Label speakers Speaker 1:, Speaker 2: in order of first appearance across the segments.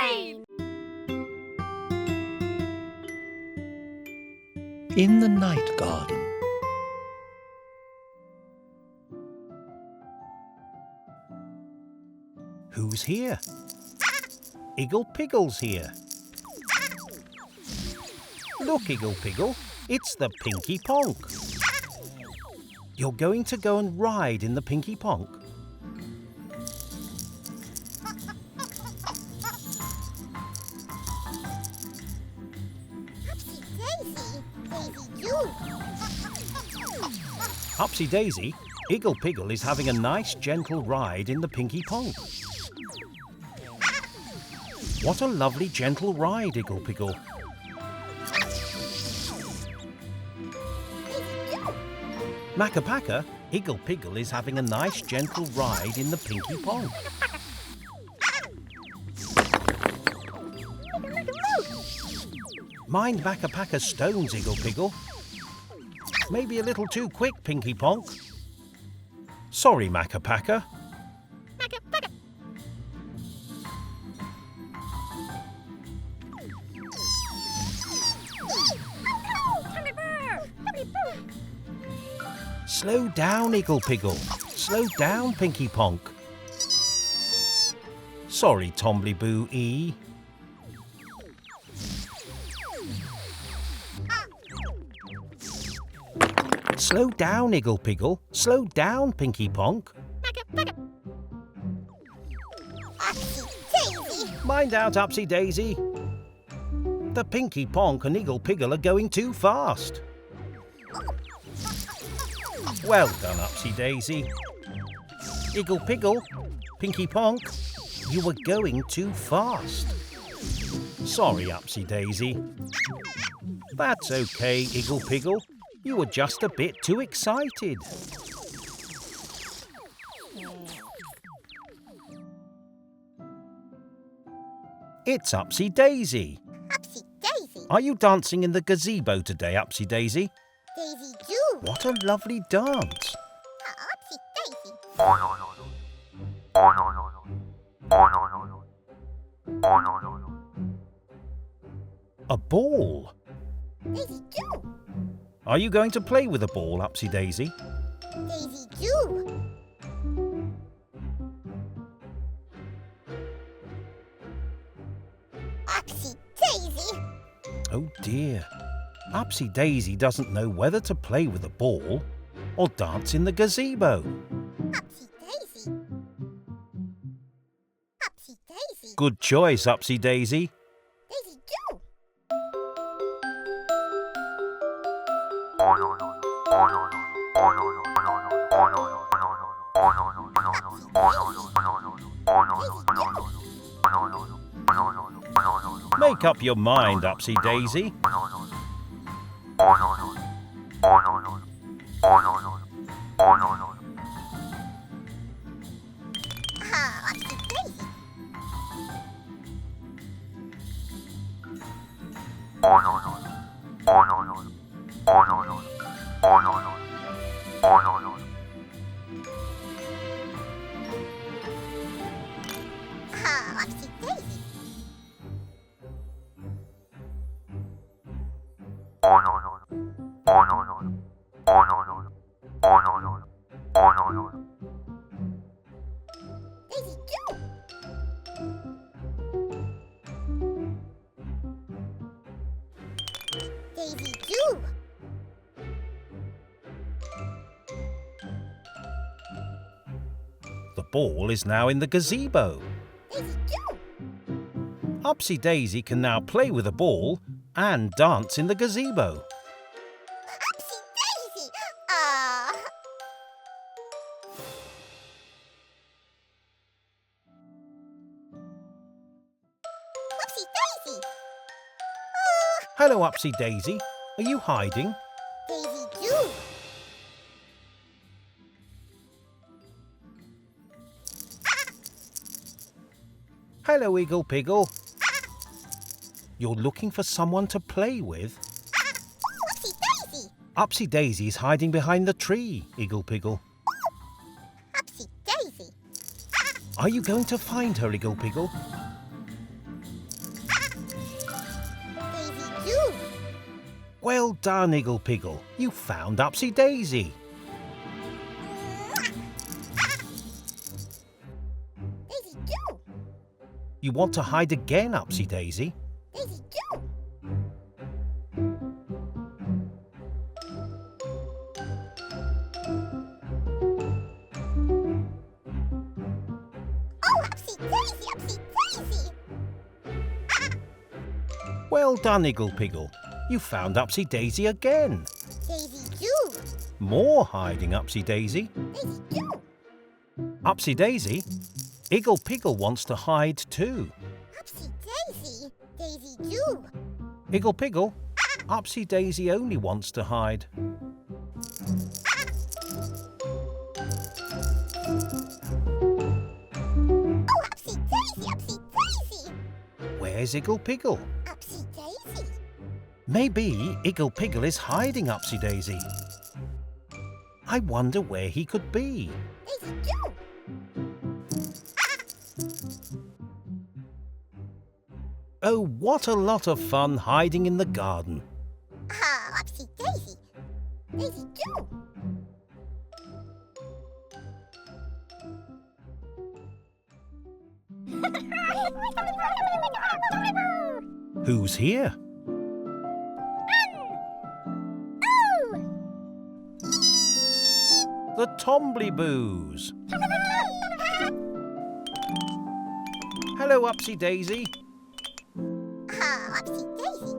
Speaker 1: train!
Speaker 2: In the night garden. Who's here? Igglepiggle's here. Look, Igglepiggle, it's the Pinky Ponk. You're going to go and ride in the Pinky Ponk? Upsy Daisy, Igglepiggle is having a nice gentle ride in the Pinky Ponk. What a lovely gentle ride, Igglepiggle. Makka, Igglepiggle is having a nice gentle ride in the Pinky Ponk. Mind Makka's stones, Igglepiggle. Maybe a little too quick, Pinky Ponk. Sorry, Makka. Slow down, Igglepiggle. Slow down, Pinky Ponk. Sorry, Tombliboo E. Slow down, Igglepiggle. Slow down, Pinky Ponk. Mind out, Upsy Daisy. The Pinky Ponk and Igglepiggle are going too fast. Well done, Upsy Daisy. Igglepiggle, Pinky Ponk, you were going too fast. Sorry, Upsy Daisy. That's okay, Igglepiggle. You were just a bit too excited. It's Upsy Daisy.
Speaker 3: Upsy Daisy?
Speaker 2: Are you dancing in the gazebo today, Upsy Daisy?
Speaker 3: Daisy do.
Speaker 2: What a lovely dance.
Speaker 3: Upsy Daisy.
Speaker 2: A ball.
Speaker 3: Daisy do.
Speaker 2: Are you going to play with a ball, Upsy Daisy?
Speaker 3: Daisy do. Upsy Daisy.
Speaker 2: Oh dear. Upsy Daisy doesn't know whether to play with a ball or dance in the gazebo.
Speaker 3: Upsy Daisy. Upsy Daisy.
Speaker 2: Good choice, Upsy Daisy.
Speaker 3: Daisy do.
Speaker 2: Make up your mind, Upsy Daisy.
Speaker 3: Upsy Daisy. Upsy Daisy. Daisy do. Daisy do.
Speaker 2: The ball is now in the gazebo.
Speaker 3: Daisy do.
Speaker 2: Upsy Daisy can now play with a ball and dance in the gazebo.
Speaker 3: Upsy Daisy. Upsy Daisy.
Speaker 2: Hello, Upsy Daisy. Are you hiding?
Speaker 3: Daisy do.
Speaker 2: Hello, Igglepiggle. You're looking for someone to play with?
Speaker 3: Upsy Daisy.
Speaker 2: Upsy Daisy is hiding behind the tree, Igglepiggle.
Speaker 3: Upsy Daisy.
Speaker 2: Are you going to find her, Igglepiggle? Well done, Igglepiggle. You found Upsy Daisy.
Speaker 3: Daisy do.
Speaker 2: You want to hide again, Upsy Daisy?
Speaker 3: Daisy do. Oh, Upsy Daisy, Upsy Daisy.
Speaker 2: Well done, Igglepiggle. You found Upsy Daisy again.
Speaker 3: Daisy do.
Speaker 2: More hiding, Upsy Daisy.
Speaker 3: Daisy do.
Speaker 2: Upsy Daisy, Igglepiggle wants to hide too.
Speaker 3: Upsy Daisy. Daisy do.
Speaker 2: Igglepiggle, Upsy Daisy only wants to hide.
Speaker 3: Oh, Upsy Daisy, Upsy Daisy.
Speaker 2: Where's Igglepiggle?
Speaker 3: Upsy Daisy.
Speaker 2: Maybe Igglepiggle is hiding Upsy Daisy. I wonder where he could be.
Speaker 3: Daisy do.
Speaker 2: Oh, what a lot of fun hiding in the garden.
Speaker 3: Ah, Upsy Daisy. Daisy do.
Speaker 2: Who's here? The Tombliboos. Hello, Upsy Daisy.
Speaker 3: Ah, Upsy Daisy.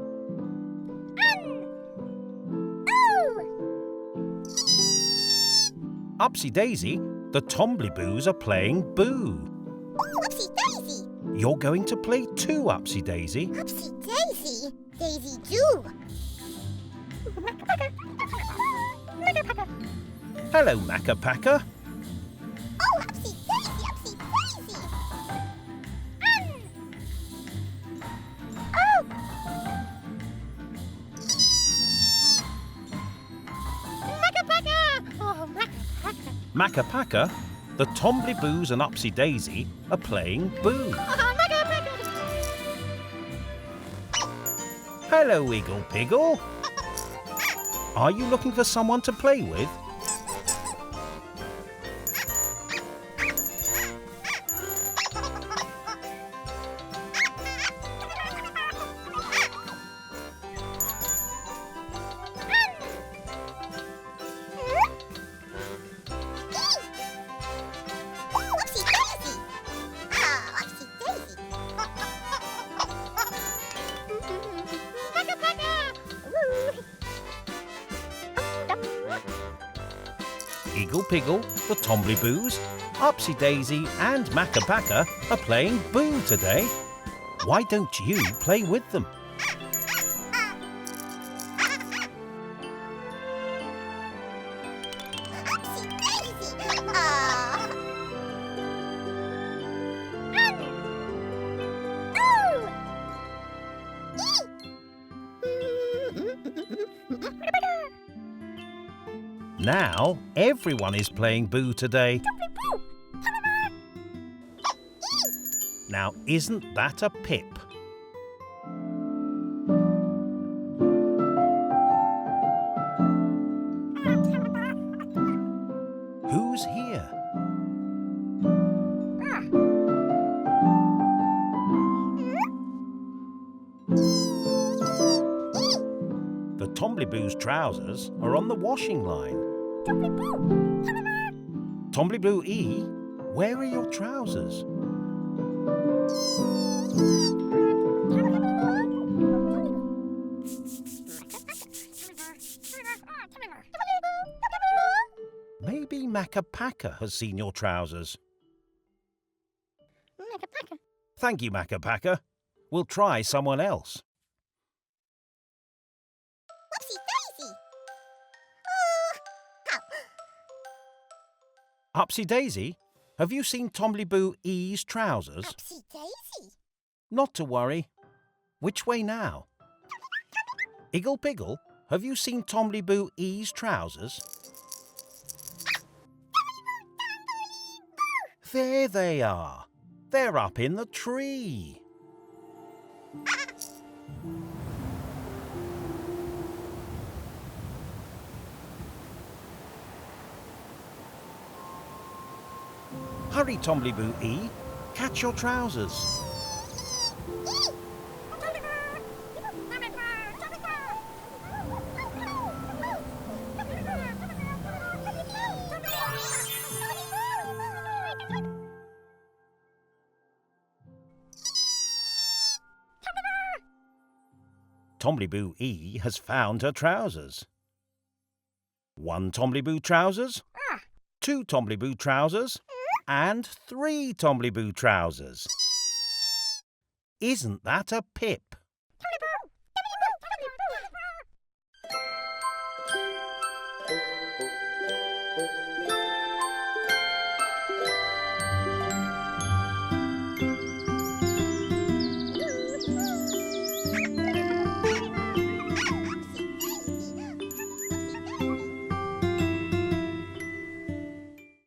Speaker 2: Upsy Daisy, the Tombliboos are playing Boo.
Speaker 3: Oh, Upsy Daisy.
Speaker 2: You're going to play too, Upsy Daisy.
Speaker 3: Upsy Daisy. Daisy do.
Speaker 2: Hello, Pakka.
Speaker 3: Oh, Upsy Daisy, Upsy Daisy. Oh.
Speaker 2: Pakka, the Tombliboos and Upsy Daisy are playing Boo. Hello, Igglepiggle. Are you looking for someone to play with?
Speaker 3: Oh, Upsy Daisy. Ah, Upsy Daisy.
Speaker 2: Igglepiggle, the Tombliboos, Upsy Daisy and Pakka are playing Boo today. Why don't you play with them?
Speaker 3: Upsy Daisy. Ah.
Speaker 2: Now everyone is playing Boo today. Now isn't that a pip? Who's here? The Tombliboos' trousers are on the washing line. Tombliboo E, where are your trousers? Maybe Pakka has seen your trousers. Thank you, Pakka. We'll try someone else.
Speaker 3: Upsy Daisy. Oh.
Speaker 2: Upsy Daisy, have you seen Tombliboo E's trousers?
Speaker 3: Upsy Daisy.
Speaker 2: Not to worry. Which way now? Igglepiggle, have you seen Tombliboo E's trousers? There they are. They're up in the tree. Hurry, Tombliboo E. Catch your trousers. Tombliboo E has found her trousers. 1 Tombliboo trousers, 2 Tombliboo trousers, and 3 Tombliboo trousers. Isn't that a pip?